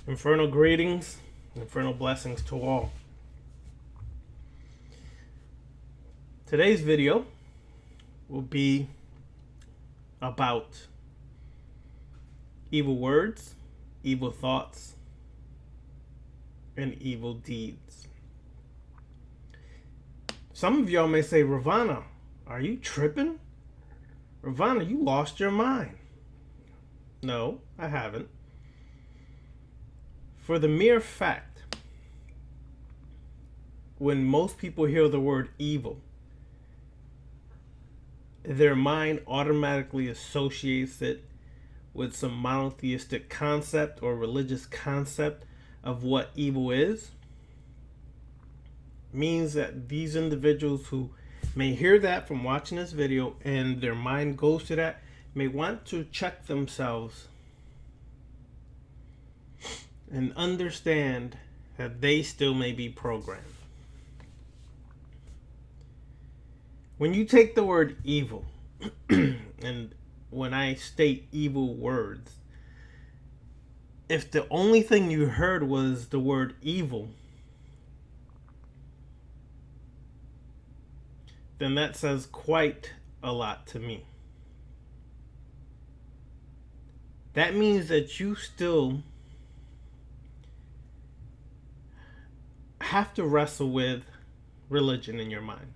Infernal greetings, infernal blessings to all. Today's video will be about evil words, evil thoughts, and evil deeds. Some of y'all may say, Ravana, are you tripping? Ravana, you lost your mind. No, I haven't. For the mere fact, when most people hear the word evil, their mind automatically associates it with some monotheistic concept or religious concept of what evil is, means that these individuals who may hear that from watching this video and their mind goes to that may want to check themselves and understand that they still may be programmed. When you take the word evil, and when I state evil words, if the only thing you heard was the word evil, then that says quite a lot to me. That means that you still have to wrestle with religion in your mind.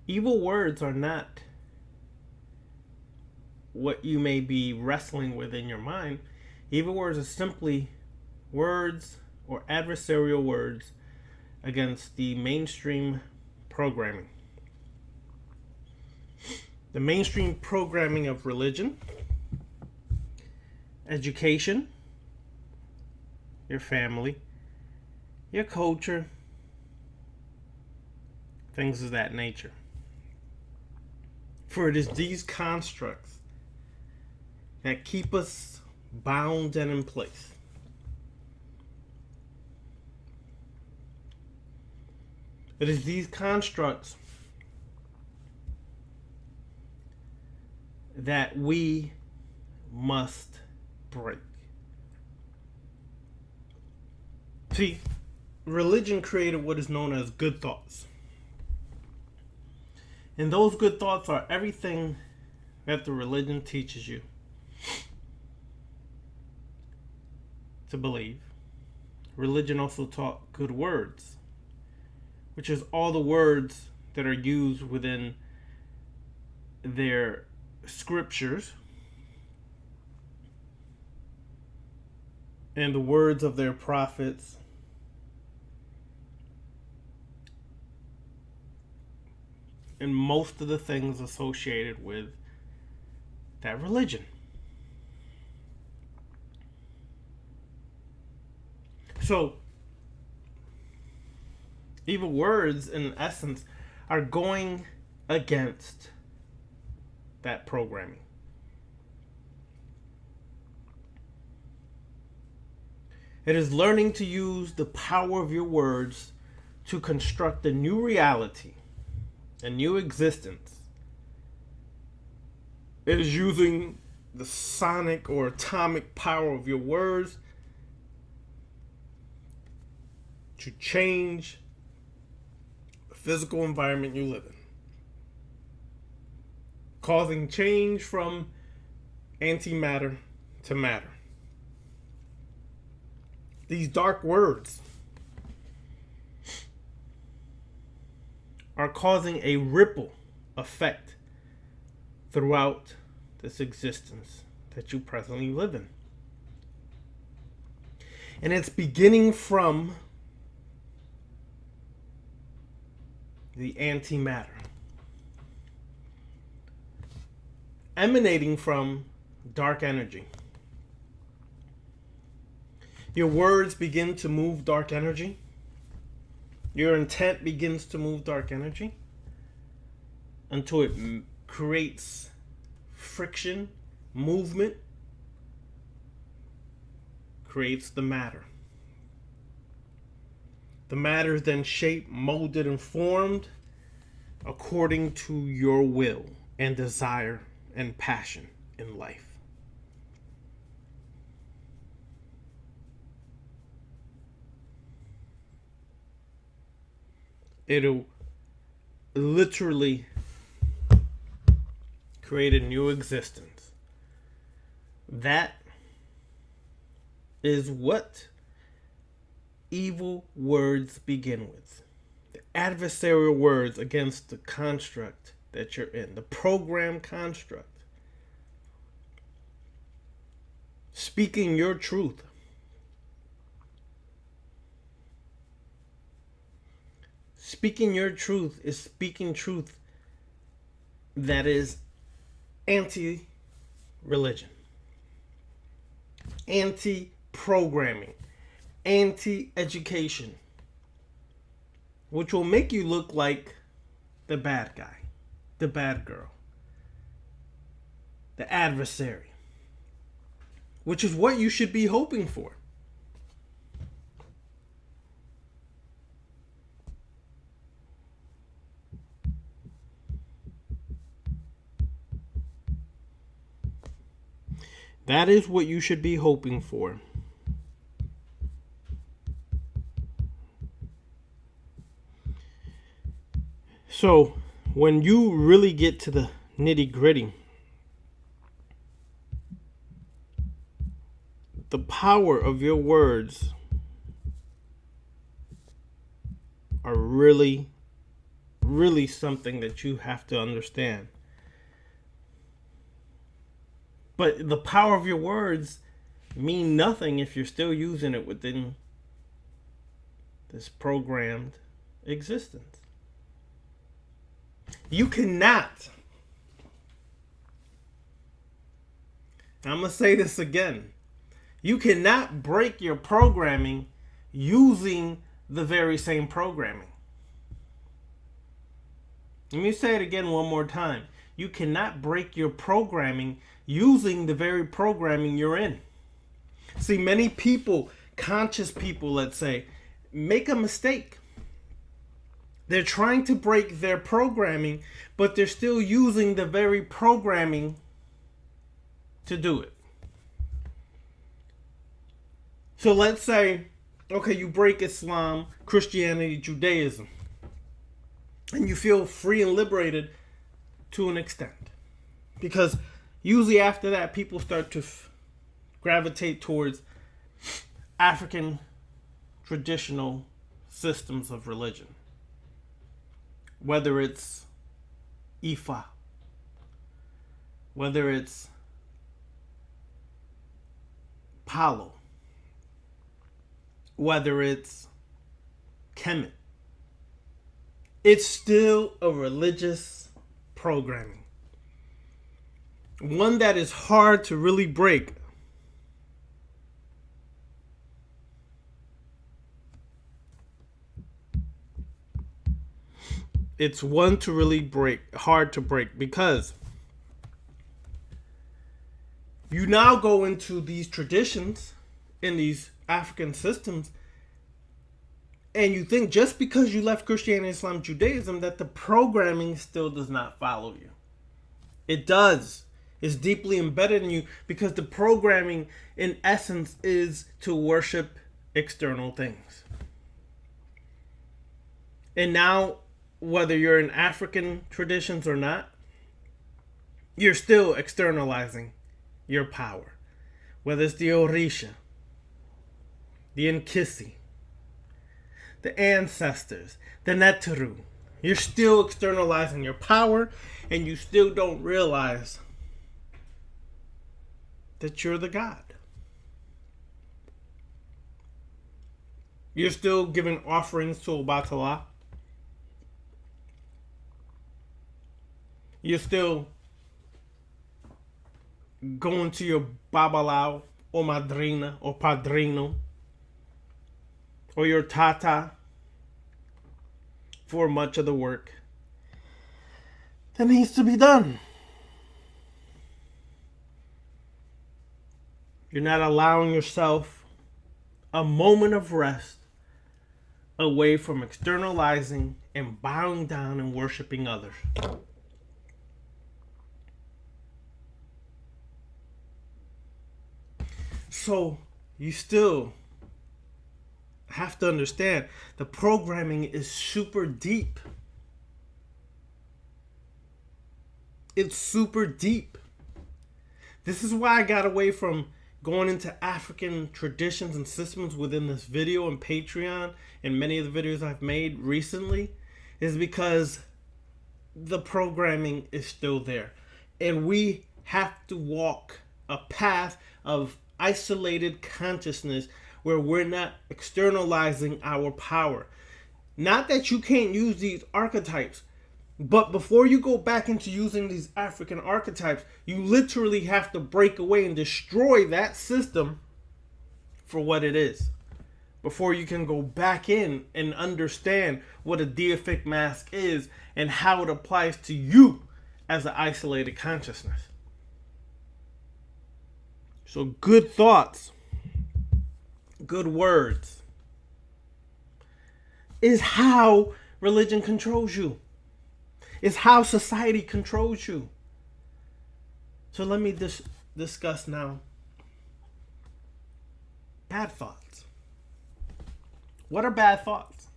Evil words are not what you may be wrestling with in your mind. Evil words are simply words or adversarial words against the mainstream programming. The mainstream programming of religion, education, your family, your culture, things of that nature. For it is these constructs that keep us bound and in place. It is these constructs that we must break. See, religion created what is known as good thoughts. And those good thoughts are everything that the religion teaches you to believe. Religion also taught good words, which is all the words that are used within their scriptures and the words of their prophets and most of the things associated with that religion. So, evil words, in essence, are going against that programming. It is learning to use the power of your words to construct a new reality, a new existence. It is using the sonic or atomic power of your words to change the physical environment you live in, causing change from antimatter to matter. These dark words are causing a ripple effect throughout this existence that you presently live in. And it's beginning from the antimatter, emanating from dark energy. Your words begin to move dark energy. Your intent begins to move dark energy until it creates friction, movement, creates the matter. The matter is then shaped, molded, and formed according to your will and desire and passion in life. it'll literally create a new existence. That is what evil words begin with. The adversarial words against the construct that you're in, the program construct. Speaking your truth. Speaking your truth is speaking truth that is anti-religion, anti-programming, anti-education, which will make you look like the bad guy, the bad girl, the adversary, which is what you should be hoping for. That is what you should be hoping for. So, when you really get to the nitty-gritty, the power of your words are really, really something that you have to understand. But the power of your words mean nothing if you're still using it within this programmed existence. You cannot, I'm going to say this again, you cannot break your programming using the very same programming. Let me say it again one more time. You cannot break your programming using the very programming you're in. See, many people, conscious people, let's say, make a mistake. They're trying to break their programming, but they're still using the very programming to do it. So let's say, okay, you break Islam, Christianity, Judaism, and you feel free and liberated to an extent. Because usually after that, people start to gravitate towards African traditional systems of religion. Whether it's Ifa, whether it's Palo, whether it's Kemet, it's still a religious programming. One that is hard to really break. It's one to really break, hard to break, because you now go into these traditions in these African systems, and you think just because you left Christianity, Islam, Judaism, that the programming still does not follow you. It does. It's deeply embedded in you, because the programming, in essence, is to worship external things. And now, whether you're in African traditions or not, you're still externalizing your power. Whether it's the Orisha, the Nkisi, the ancestors, the Neteru, you're still externalizing your power, and you still don't realize that you're the God. You're still giving offerings to Obatala. You're still going to your Babalao or Madrina or Padrino or your Tata for much of the work that needs to be done. You're not allowing yourself a moment of rest away from externalizing and bowing down and worshiping others. So you still have to understand the programming is super deep. It's super deep. This is why I got away from going into African traditions and systems within this video and Patreon and many of the videos I've made recently, is because the programming is still there. And we have to walk a path of isolated consciousness where we're not externalizing our power. Not that you can't use these archetypes, but before you go back into using these African archetypes, you literally have to break away and destroy that system for what it is, before you can go back in and understand what a deific mask is and how it applies to you as an isolated consciousness. So good thoughts, good words is how religion controls you. It's how society controls you. So let me discuss now bad thoughts. What are bad thoughts?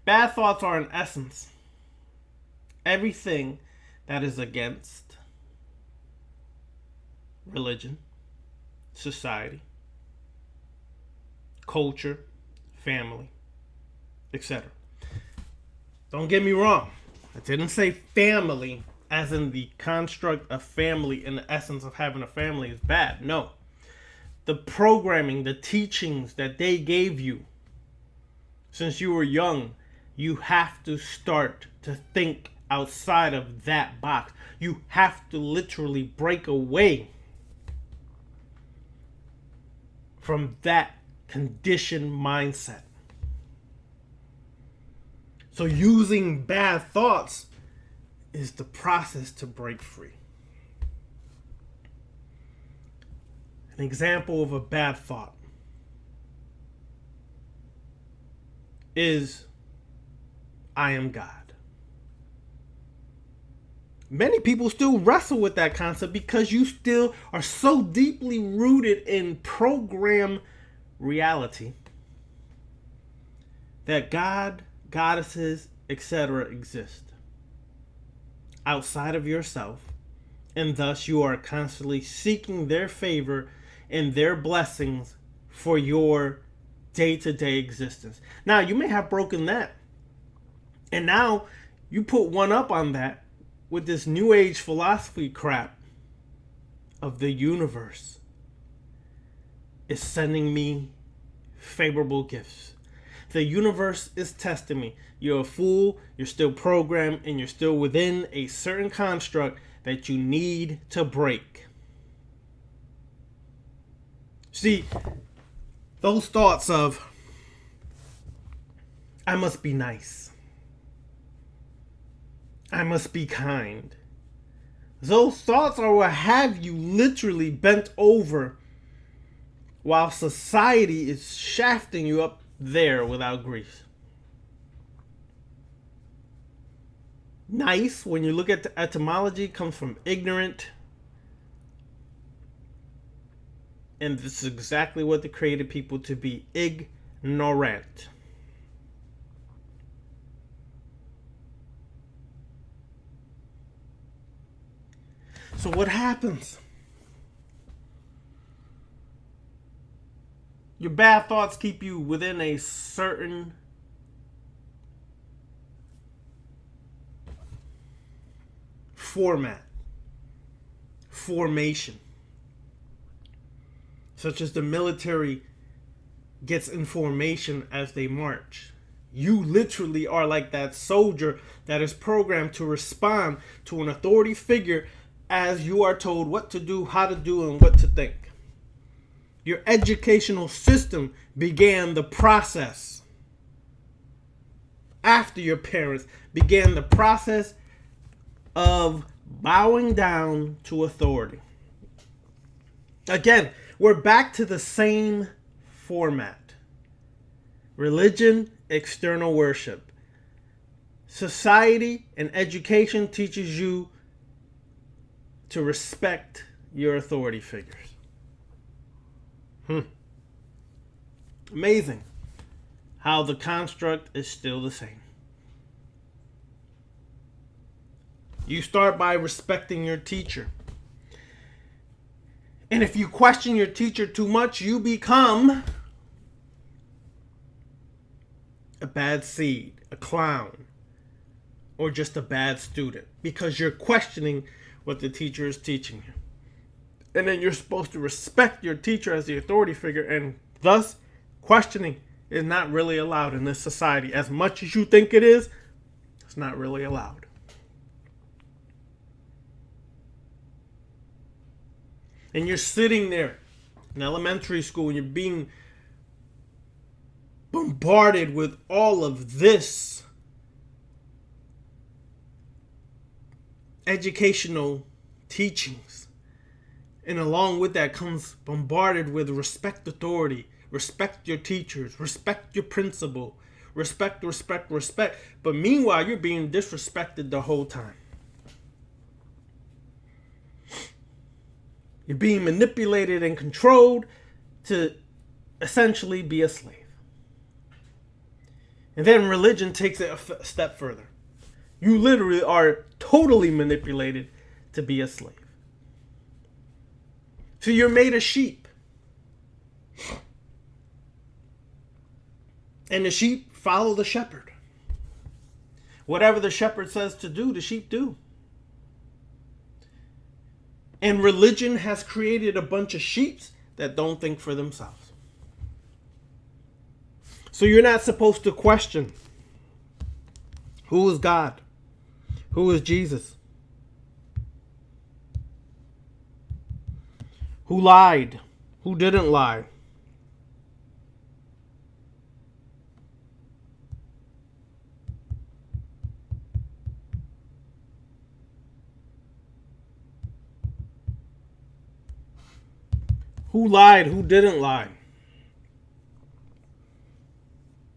Bad thoughts are, in essence, everything that is against religion, society, culture, family, etc. Don't get me wrong. I didn't say family as in the construct of family in the essence of having a family is bad. No. The programming, the teachings that they gave you since you were young, you have to start to think outside of that box. You have to literally break away from that conditioned mindset. So using bad thoughts is the process to break free. An example of a bad thought is, I am God. Many people still wrestle with that concept because you still are so deeply rooted in program reality that God, goddesses, etc. exist outside of yourself, and thus you are constantly seeking their favor and their blessings for your day-to-day existence. Now, you may have broken that, and now you put one up on that with this new age philosophy crap of the universe is sending me favorable gifts. The universe is testing me. You're a fool, you're still programmed, and you're still within a certain construct that you need to break. See, those thoughts of, I must be nice, I must be kind, those thoughts are what have you literally bent over while society is shafting you up there without grief. Nice, when you look at the etymology, comes from ignorant. And this is exactly what they created people to be, ignorant. So what happens? Your bad thoughts keep you within a certain formation, such as the military gets in formation as they march. You literally are like that soldier that is programmed to respond to an authority figure as you are told what to do, how to do, and what to think. Your educational system began the process after your parents began the process of bowing down to authority. Again, we're back to the same format. Religion, external worship. Society and education teaches you to respect your authority figures. Amazing. how the construct is still the same. You start by respecting your teacher. And if you question your teacher too much, you become a bad seed, a clown, or just a bad student, because you're questioning what the teacher is teaching you. And then you're supposed to respect your teacher as the authority figure, and thus questioning is not really allowed in this society. As much as you think it is, it's not really allowed. And you're sitting there in elementary school and you're being bombarded with all of this educational teachings. And along with that comes bombarded with respect authority, respect your teachers, respect your principal, respect. But meanwhile, you're being disrespected the whole time. You're being manipulated and controlled to essentially be a slave. And then religion takes it a step further. You literally are totally manipulated to be a slave. So you're made a sheep. And the sheep follow the shepherd. Whatever the shepherd says to do, the sheep do. And religion has created a bunch of sheep that don't think for themselves. So you're not supposed to question who is God, who is Jesus, who lied, who didn't lie. Who lied? Who didn't lie?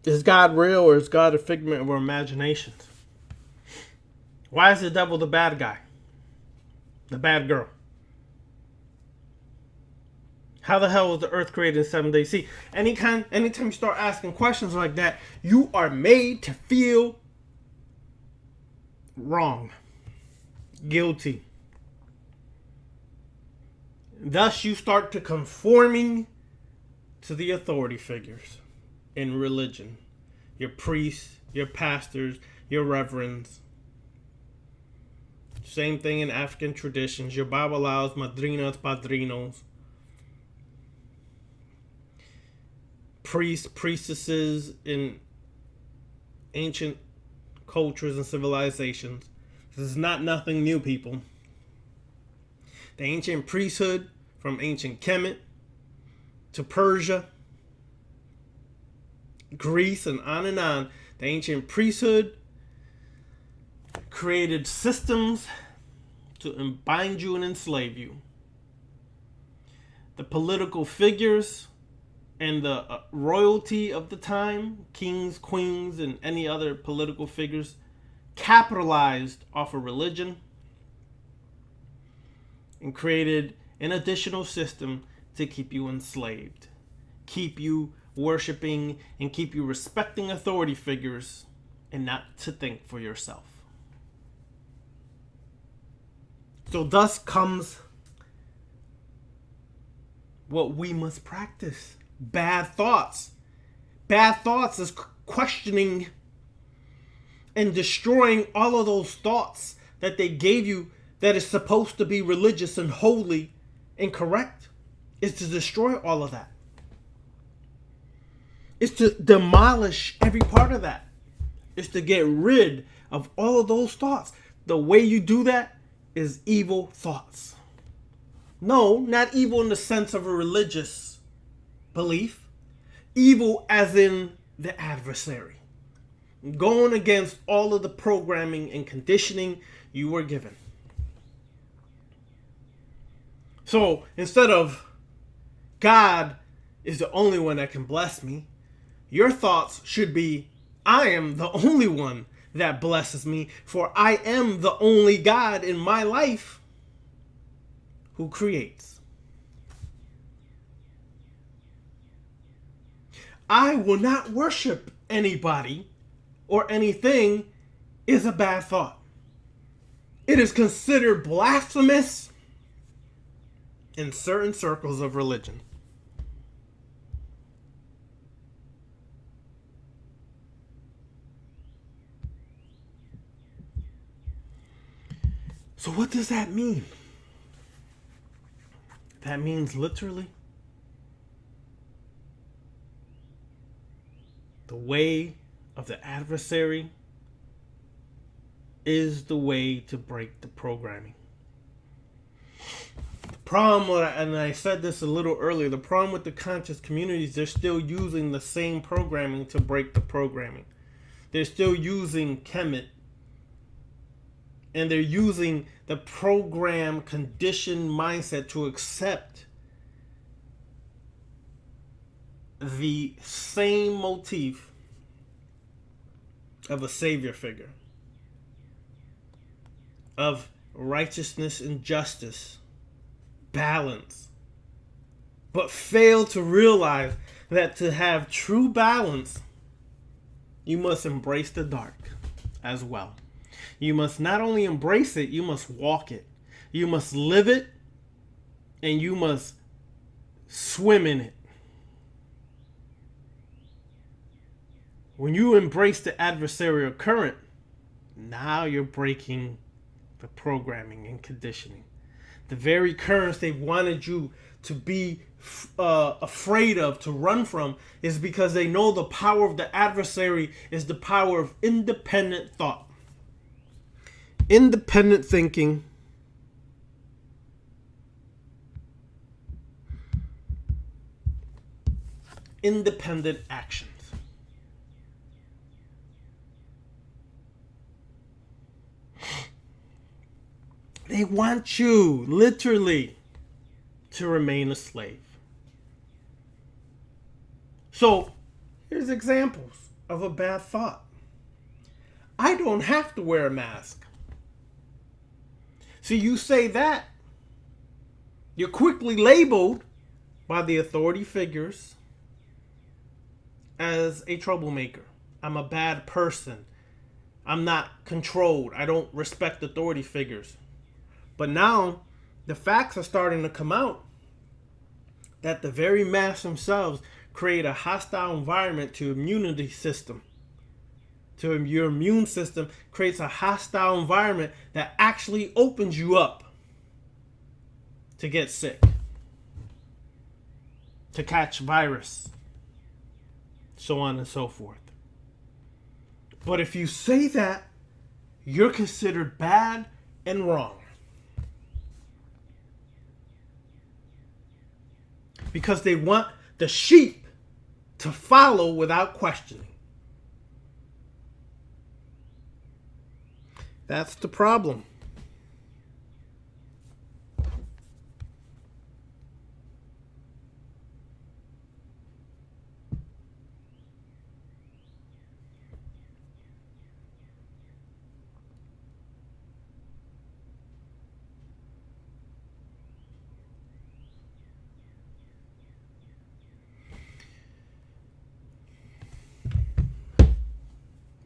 Is God real, or is God a figment of our imaginations? Why is the devil the bad guy? The bad girl? How the hell was the earth created in 7 days? See, anytime you start asking questions like that, you are made to feel wrong, guilty. Thus, you start to conforming to the authority figures in religion. Your priests, your pastors, your reverends. Same thing in African traditions. Your babalaos, madrinas, padrinos. Priests, priestesses in ancient cultures and civilizations. This is not nothing new, people. The ancient priesthood, from ancient Kemet to Persia, Greece, and on, the ancient priesthood created systems to bind you and enslave you. The political figures and the royalty of the time, kings, queens, and any other political figures, capitalized off of religion and created an additional system to keep you enslaved, keep you worshiping, and keep you respecting authority figures and not to think for yourself. So thus comes what we must practice. Bad thoughts. Bad thoughts is questioning and destroying all of those thoughts that they gave you that is supposed to be religious and holy and correct. Is to destroy all of that. It's to demolish every part of that. It's to get rid of all of those thoughts. The way you do that is evil thoughts. No, not evil in the sense of a religious belief. Evil as in the adversary. Going against all of the programming and conditioning you were given. So instead of God is the only one that can bless me, your thoughts should be, I am the only one that blesses me, for I am the only God in my life who creates. I will not worship anybody or anything is a bad thought. It is considered blasphemous in certain circles of religion. So what does that mean? That means literally the way of the adversary is the way to break the programming. The problem, and I said this a little earlier, the problem with the conscious communities, they're still using the same programming to break the programming. They're still using Kemet, and they're using the program conditioned mindset to accept the same motif of a savior figure, of righteousness and justice, balance, but fail to realize that to have true balance, you must embrace the dark as well. You must not only embrace it, you must walk it. You must live it, and you must swim in it. When you embrace the adversarial current, now you're breaking the programming and conditioning. The very currents they wanted you to be afraid of, to run from, is because they know the power of the adversary is the power of independent thought. Independent thinking, independent actions. They want you, literally, to remain a slave. So, here's examples of a bad thought. I don't have to wear a mask. See, you say that, you're quickly labeled by the authority figures as a troublemaker. I'm a bad person. I'm not controlled. I don't respect authority figures. But now, the facts are starting to come out that the very masks themselves create a hostile environment to immunity system. To your immune system creates a hostile environment that actually opens you up to get sick, to catch virus, so on and so forth. But if you say that, you're considered bad and wrong. Because they want the sheep to follow without questioning. That's the problem.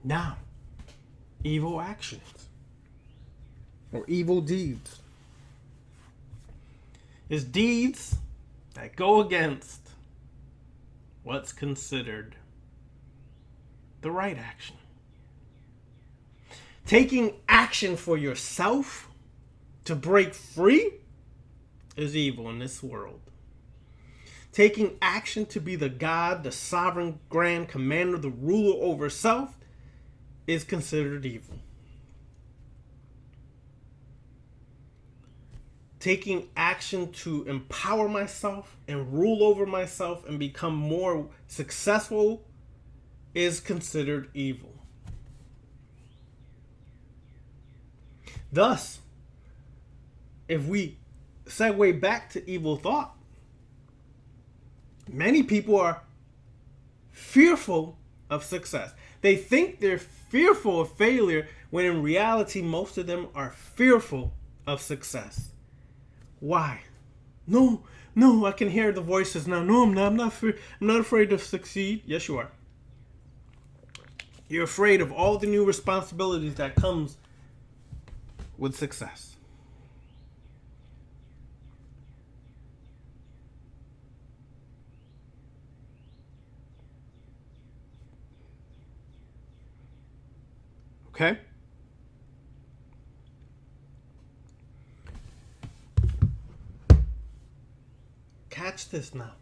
Now, evil actions or evil deeds is deeds that go against what's considered the right action. Taking action for yourself to break free is evil in this world. Taking action to be the God, the sovereign grand commander, the ruler over self is considered evil. Taking action to empower myself and rule over myself and become more successful is considered evil. Thus, if we segue back to evil thought, many people are fearful of success. They think they're fearful of failure when in reality most of them are fearful of success. Why? No, no, I can hear the voices now. No, I'm not. I'm not afraid to succeed. Yes, you are. You're afraid of all the new responsibilities that comes with success. Okay? Catch this now.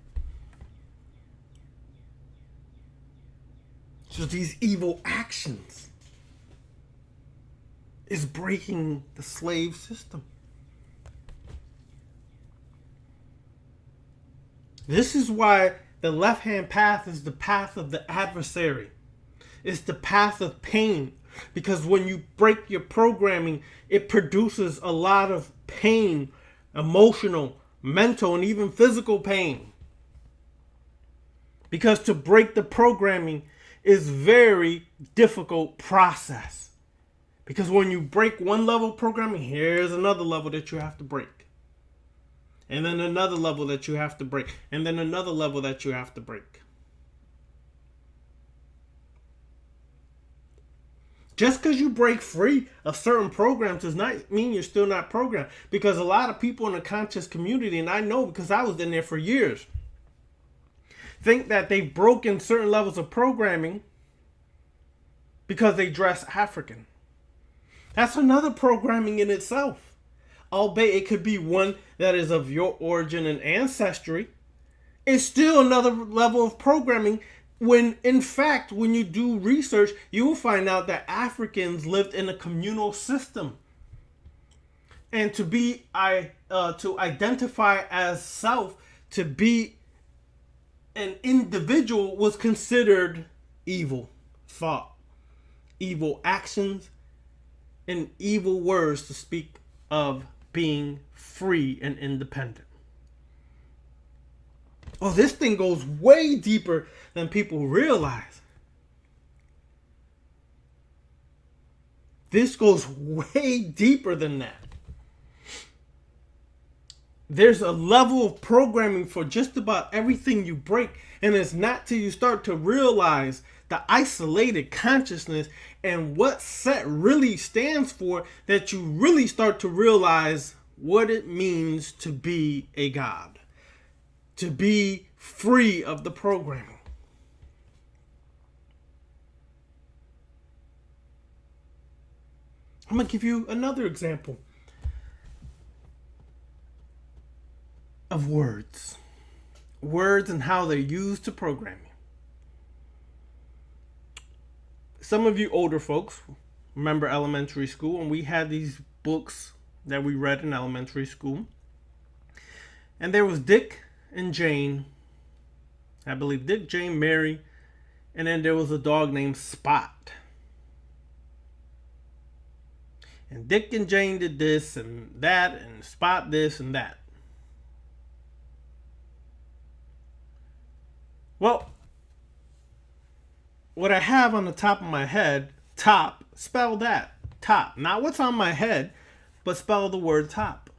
So these evil actions is breaking the slave system. This is why the left-hand path is the path of the adversary. It's the path of pain. Because when you break your programming, it produces a lot of pain, emotional, mental, and even physical pain. Because to break the programming is very difficult process. Because when you break one level of programming, here's another level that you have to break. And then another level that you have to break. And then another level that you have to break. Just because you break free of certain programs does not mean you're still not programmed. Because a lot of people in the conscious community, and I know because I was in there for years, think that they've broken certain levels of programming because they dress African. That's another programming in itself. Albeit it could be one that is of your origin and ancestry. It's still another level of programming when, in fact, when you do research, you will find out that Africans lived in a communal system. And to identify as self, to be an individual was considered evil thought, evil actions, and evil words to speak of being free and independent. Oh, this thing goes way deeper than people realize. This goes way deeper than that. There's a level of programming for just about everything you break. And it's not till you start to realize the isolated consciousness and what set really stands for that you really start to realize what it means to be a god. To be free of the programming. I'm going to give you another example of words. Words and how they're used to program you. Some of you older folks remember elementary school, and we had these books that we read in elementary school. And there was Dick and Jane. I believe Dick, Jane, Mary, and then there was a dog named Spot. And Dick and Jane did this and that, and Spot this and that. Well, what I have on the top of my head, top, spell that. Top. Not what's on my head, but spell the word top.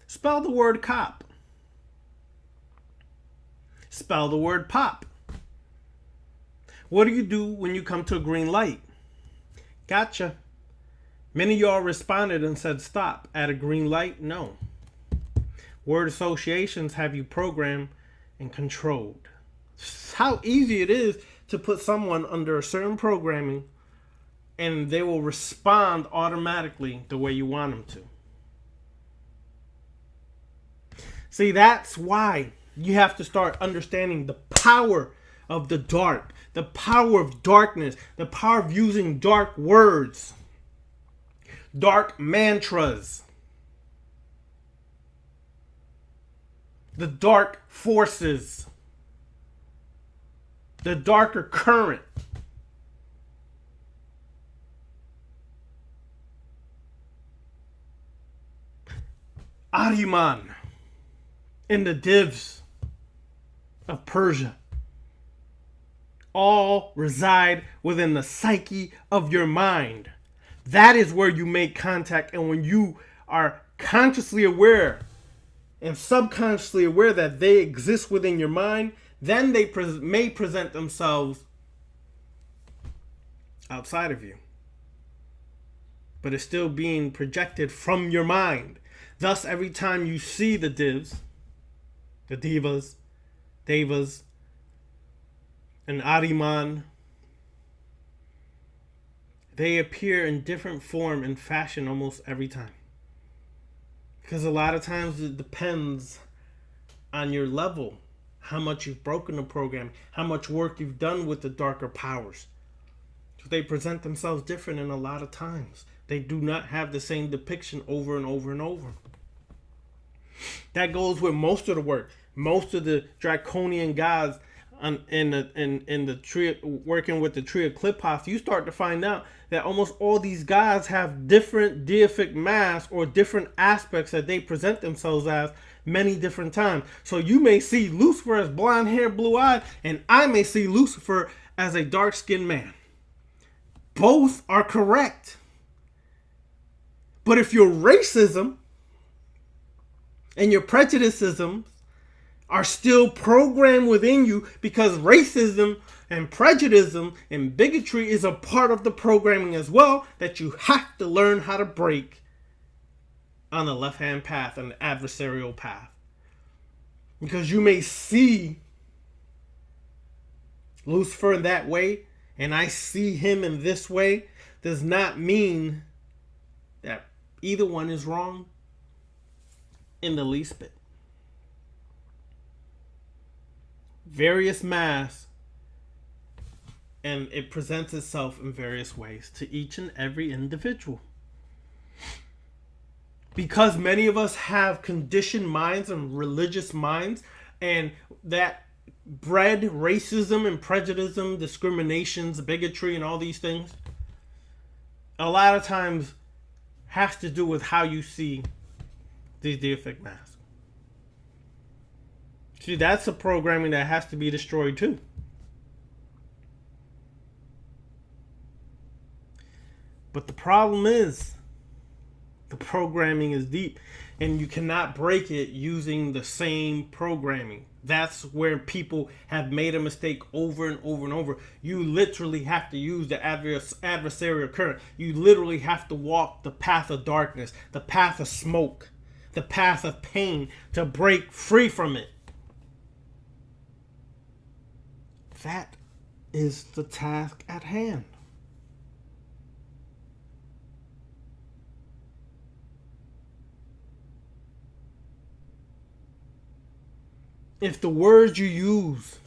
Spell the word cop. Spell the word pop. What do you do when you come to a green light? Gotcha. Many of y'all responded and said stop. At a green light, no. Word associations have you programmed and controlled. How easy it is to put someone under a certain programming and they will respond automatically the way you want them to. See, that's why you have to start understanding the power of the dark, the power of darkness, the power of using dark words, dark mantras, the dark forces, the darker current. Ahriman and the divs of Persia all reside within the psyche of your mind. That is where you make contact, and when you are consciously aware and subconsciously aware that they exist within your mind, then they may present themselves outside of you. But it's still being projected from your mind. Thus, every time you see the divs, the divas, devas, and Ariman, they appear in different form and fashion almost every time. Because a lot of times it depends on your level, how much you've broken the program, how much work you've done with the darker powers. So they present themselves different, and a lot of times they do not have the same depiction over and over and over. That goes with most of the work. Most of the draconian gods in the tree, working with the tree of Klipos, you start to find out that almost all these gods have different deific masks or different aspects that they present themselves as many different times. So you may see Lucifer as blonde hair, blue eyed, and I may see Lucifer as a dark skinned man. Both are correct. But if your racism and your prejudicism are still programmed within you, because racism and prejudice and bigotry is a part of the programming as well, that you have to learn how to break on the left-hand path, on the adversarial path. Because you may see Lucifer in that way, and I see him in this way, does not mean that either one is wrong in the least bit. Various masks, and it presents itself in various ways to each and every individual. Because many of us have conditioned minds and religious minds, and that bred racism and prejudice, discriminations, bigotry, and all these things, a lot of times has to do with how you see these deific masks. See, that's a programming that has to be destroyed too. But the problem is, the programming is deep, and you cannot break it using the same programming. That's where people have made a mistake over and over and over. You literally have to use the adversarial current. You literally have to walk the path of darkness, the path of smoke, the path of pain to break free from it. That is the task at hand. If the words you use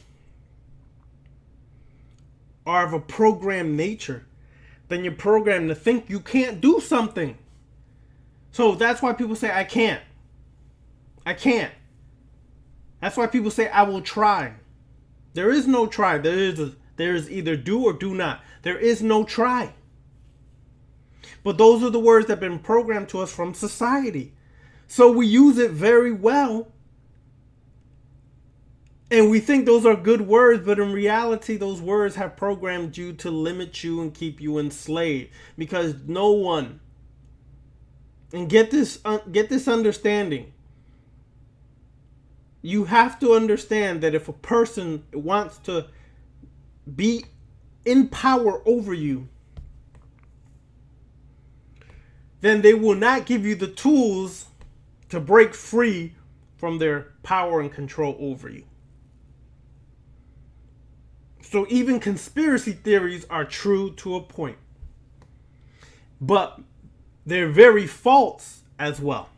are of a programmed nature, then you're programmed to think you can't do something. So that's why people say, I can't. I can't. That's why people say, I will try. There is no try. There is either do or do not. There is no try. But those are the words that have been programmed to us from society. So we use it very well. And we think those are good words, but in reality, those words have programmed you to limit you and keep you enslaved. Because no one, and get this understanding. You have to understand that if a person wants to be in power over you, then they will not give you the tools to break free from their power and control over you. So even conspiracy theories are true to a point. But they're very false as well.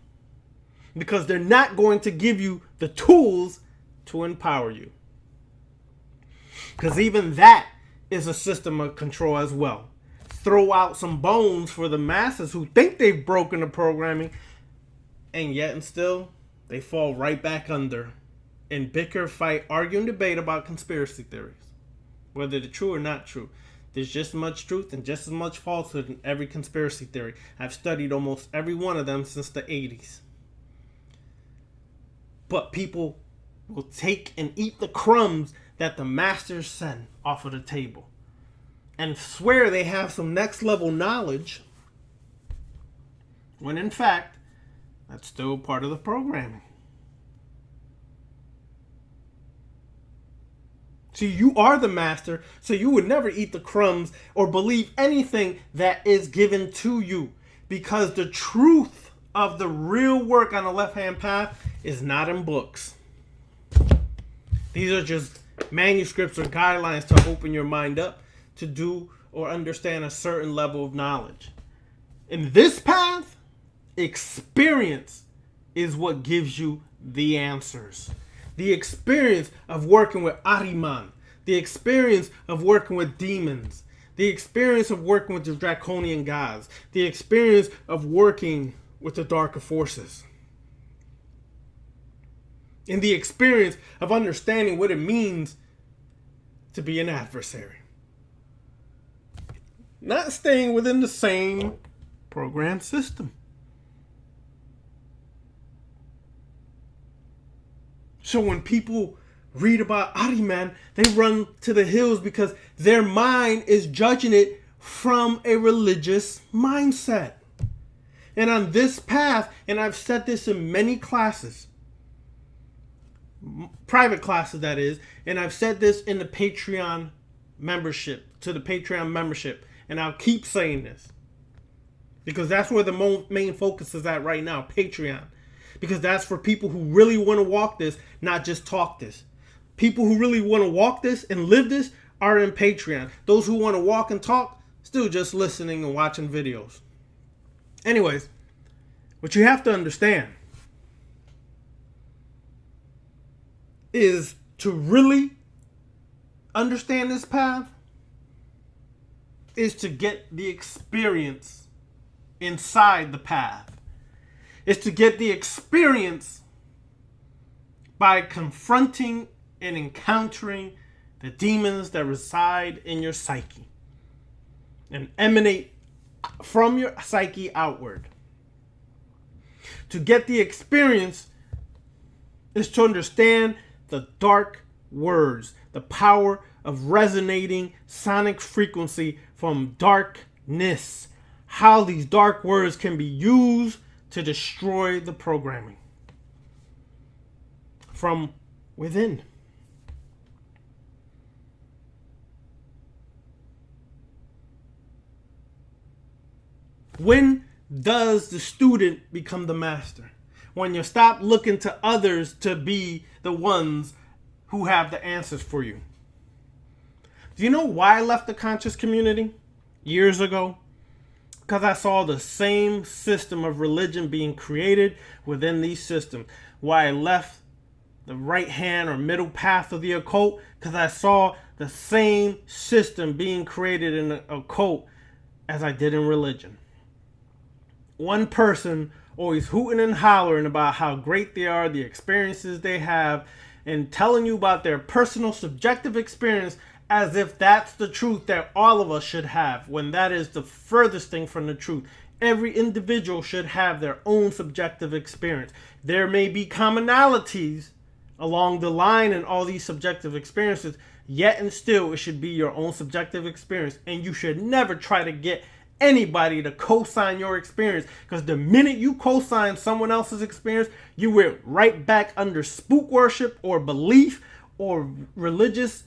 Because they're not going to give you the tools to empower you. Because even that is a system of control as well. Throw out some bones for the masses who think they've broken the programming, and yet and still they fall right back under and bicker, fight, argue, and debate about conspiracy theories. Whether they're true or not true. There's just as much truth and just as much falsehood in every conspiracy theory. I've studied almost every one of them since the 80s. But people will take and eat the crumbs that the masters send off of the table and swear they have some next level knowledge, when in fact, that's still part of the programming. See, you are the master, so you would never eat the crumbs or believe anything that is given to you. Because the truth of the real work on the left-hand path is not in books. These are just manuscripts or guidelines to open your mind up to do or understand a certain level of knowledge. In this path, experience is what gives you the answers. The experience of working with Ahriman, the experience of working with demons, the experience of working with the draconian gods, the experience of working with the darker forces, and the experience of understanding what it means to be an adversary. Not staying within the same program system. So when people read about Ahriman, they run to the hills because their mind is judging it from a religious mindset. And on this path, and I've said this in many classes, private classes that is, and I've said this in the Patreon membership, to the Patreon membership, and I'll keep saying this because that's where the main focus is at right now, Patreon. Because that's for people who really want to walk this, not just talk this. People who really want to walk this and live this are in Patreon. Those who want to walk and talk, still just listening and watching videos. Anyways, what you have to understand is to really understand this path is to get the experience inside the path. Is to get the experience by confronting and encountering the demons that reside in your psyche and emanate from your psyche outward. To get the experience is to understand the dark words, the power of resonating sonic frequency from darkness, how these dark words can be used to destroy the programming from within. When does the student become the master? When you stop looking to others to be the ones who have the answers for you. Do you know why I left the conscious community years ago? Because I saw the same system of religion being created within these systems. Why I left the right hand or middle path of the occult? Because I saw the same system being created in the occult as I did in religion. One person always hooting and hollering about how great they are, the experiences they have, and telling you about their personal subjective experience as if that's the truth that all of us should have, when that is the furthest thing from the truth. Every individual should have their own subjective experience. There may be commonalities along the line in all these subjective experiences, yet and still it should be your own subjective experience, and you should never try to get anybody to co-sign your experience, because the minute you co-sign someone else's experience, you went right back under spook worship or belief or religious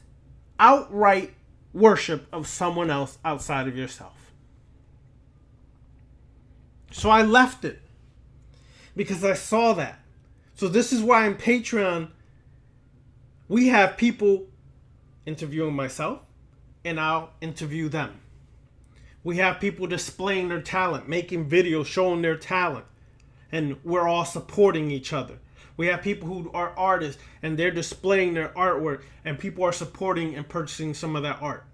outright worship of someone else outside of yourself. So I left it because I saw that. So this is why in Patreon we have people interviewing myself and I'll interview them. We have people displaying their talent, making videos showing their talent, and we're all supporting each other. We have people who are artists and they're displaying their artwork, and people are supporting and purchasing some of that art.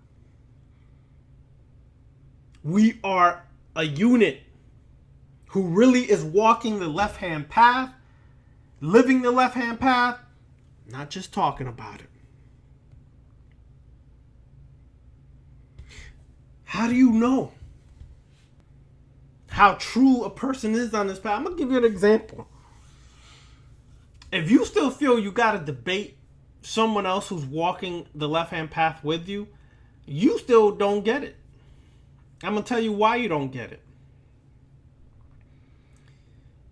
We are a unit who really is walking the left-hand path, living the left-hand path, not just talking about it. How do you know how true a person is on this path? I'm going to give you an example. If you still feel you got to debate someone else who's walking the left-hand path with you, you still don't get it. I'm going to tell you why you don't get it.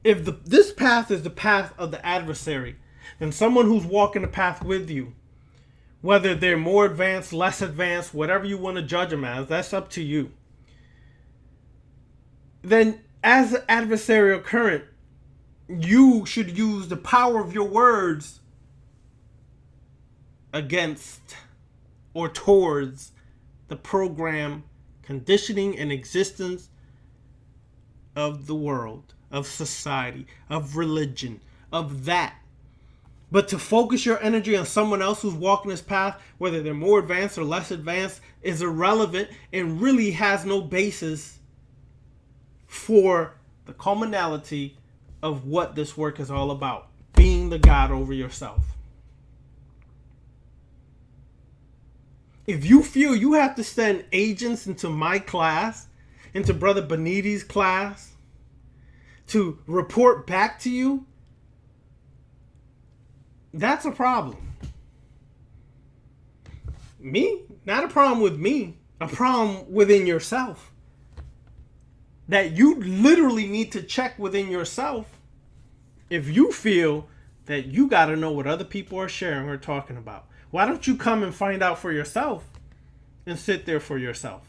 If this path is the path of the adversary, then someone who's walking the path with you Whether they're more advanced, less advanced, whatever you want to judge them as, that's up to you. Then, as an adversarial current, you should use the power of your words against or towards the program, conditioning, and existence of the world, of society, of religion, of that. But to focus your energy on someone else who's walking this path, whether they're more advanced or less advanced, is irrelevant and really has no basis for the commonality of what this work is all about. Being the God over yourself. If you feel you have to send agents into my class, into Brother Benitez's class, to report back to you, that's a problem. Me? Not a problem with me. A problem within yourself. That you literally need to check within yourself if you feel that you got to know what other people are sharing or talking about. Why don't you come and find out for yourself and sit there for yourself?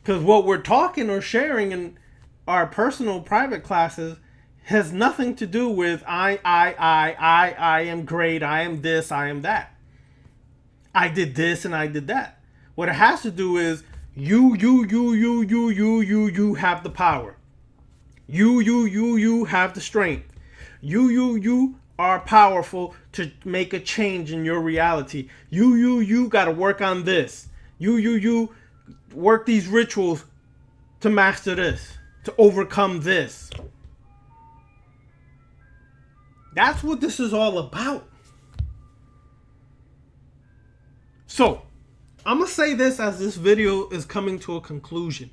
Because what we're talking or sharing in our personal private classes has nothing to do with I am great, I am this, I am that. I did this and I did that. What it has to do is you have the power. You have the strength. You are powerful to make a change in your reality. You got to work on this. You work these rituals to master this, to overcome this. That's what this is all about. So, I'm going to say this as this video is coming to a conclusion.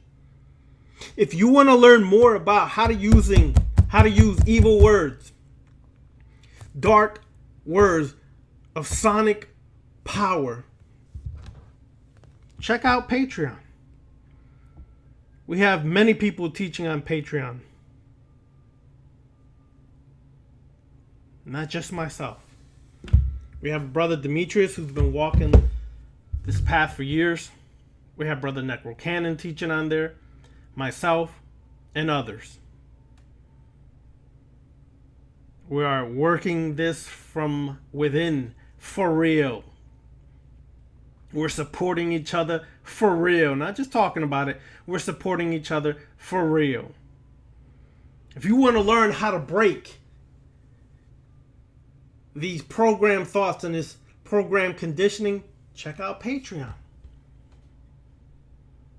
If you want to learn more about how to use evil words, dark words of sonic power, check out Patreon. We have many people teaching on Patreon. Not just myself. We have Brother Demetrius, who's been walking this path for years. We have Brother Necro Cannon teaching on there. Myself and others. We are working this from within for real. We're supporting each other for real. Not just talking about it. We're supporting each other for real. If you want to learn how to break these program thoughts and this program conditioning, check out Patreon.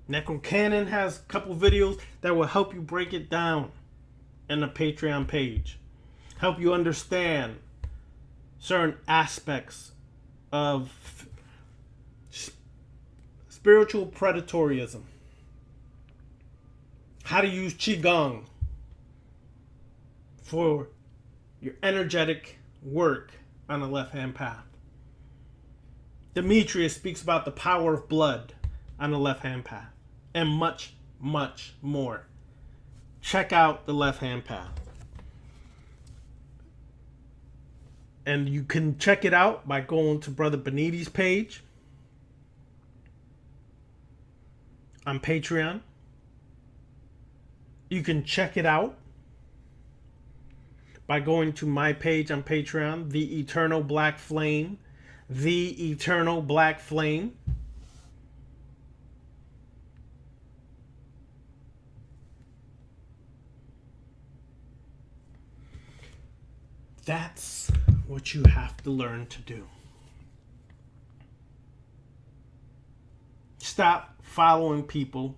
Necro Cannon has a couple videos that will help you break it down in the Patreon page. Help you understand certain aspects of spiritual predatorism. How to use Qigong for your energetic work on the left-hand path. Demetrius speaks about the power of blood on the left-hand path. And much, much more. Check out the left-hand path. And you can check it out by going to Brother Benitez's page on Patreon. You can check it out by going to my page on Patreon, The Eternal Black Flame. The Eternal Black Flame. That's what you have to learn to do. Stop following people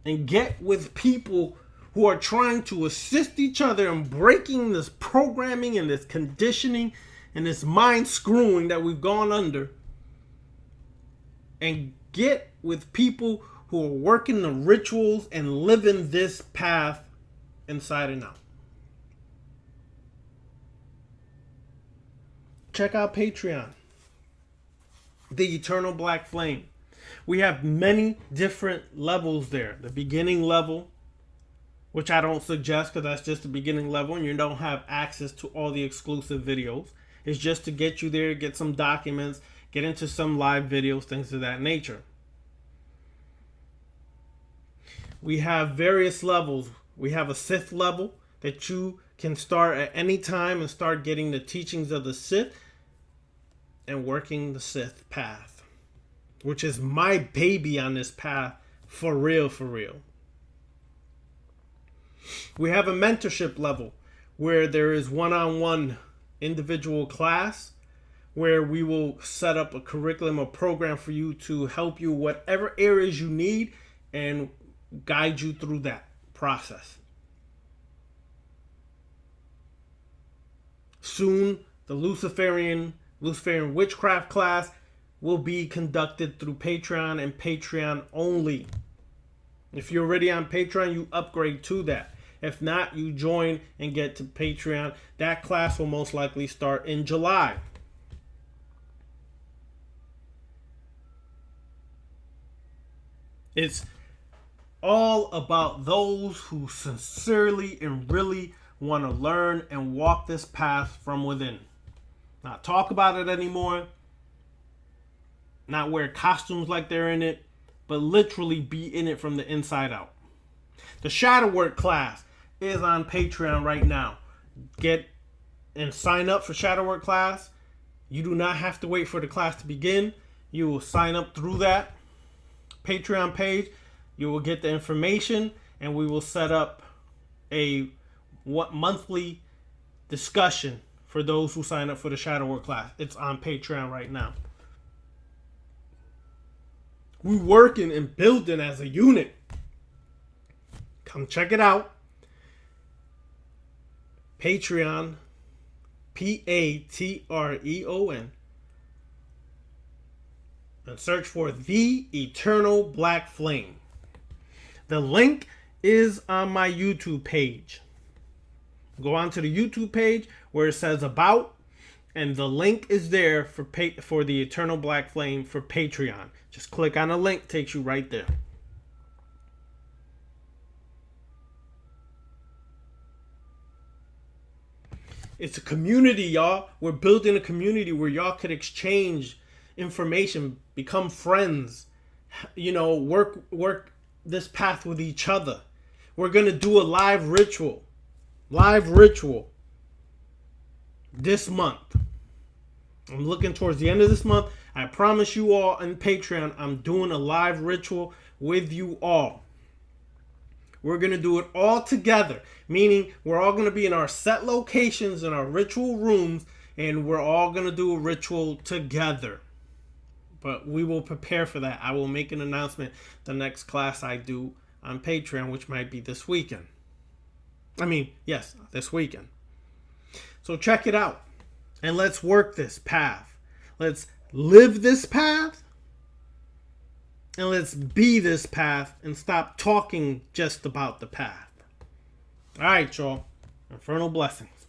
and get with people who are trying to assist each other in breaking this programming and this conditioning and this mind screwing that we've gone under. And get with people who are working the rituals and living this path inside and out. Check out Patreon, The Eternal Black Flame. We have many different levels there. The beginning level, which I don't suggest because that's just the beginning level and you don't have access to all the exclusive videos. It's just to get you there, get some documents, get into some live videos, things of that nature. We have various levels. We have a Sith level that you can start at any time and start getting the teachings of the Sith and working the Sith path, which is my baby on this path for real, for real. We have a mentorship level where there is one-on-one individual class where we will set up a curriculum or program for you to help you whatever areas you need and guide you through that process. Soon, the Luciferian witchcraft class will be conducted through Patreon and Patreon only. If you're already on Patreon, you upgrade to that. If not, you join and get to Patreon. That class will most likely start in July. It's all about those who sincerely and really want to learn and walk this path from within. Not talk about it anymore. Not wear costumes like they're in it, but literally be in it from the inside out. The shadow work class is on Patreon right now. Get and sign up for shadow work class. You do not have to wait for the class to begin. You will sign up through that Patreon page. You will get the information, and we will set up a monthly discussion for those who sign up for the shadow work class. It's on Patreon right now. We're working and building as a unit. Come check it out. Patreon, Patreon, and search for The Eternal Black Flame. The link is on my YouTube page. Go on to the YouTube page where it says About, and the link is there for The Eternal Black Flame for Patreon. Just click on the link, takes you right there. It's a community, y'all. We're building a community where y'all could exchange information, become friends, work this path with each other. We're going to do a live ritual this month. I'm looking towards the end of this month. I promise you all on Patreon, I'm doing a live ritual with you all. We're going to do it all together, meaning we're all going to be in our set locations in our ritual rooms, and we're all going to do a ritual together. But we will prepare for that. I will make an announcement the next class I do on Patreon, which might be this weekend. Yes, this weekend. So check it out. And let's work this path. Let's live this path. And let's be this path and stop talking just about the path. All right, y'all. Infernal blessings.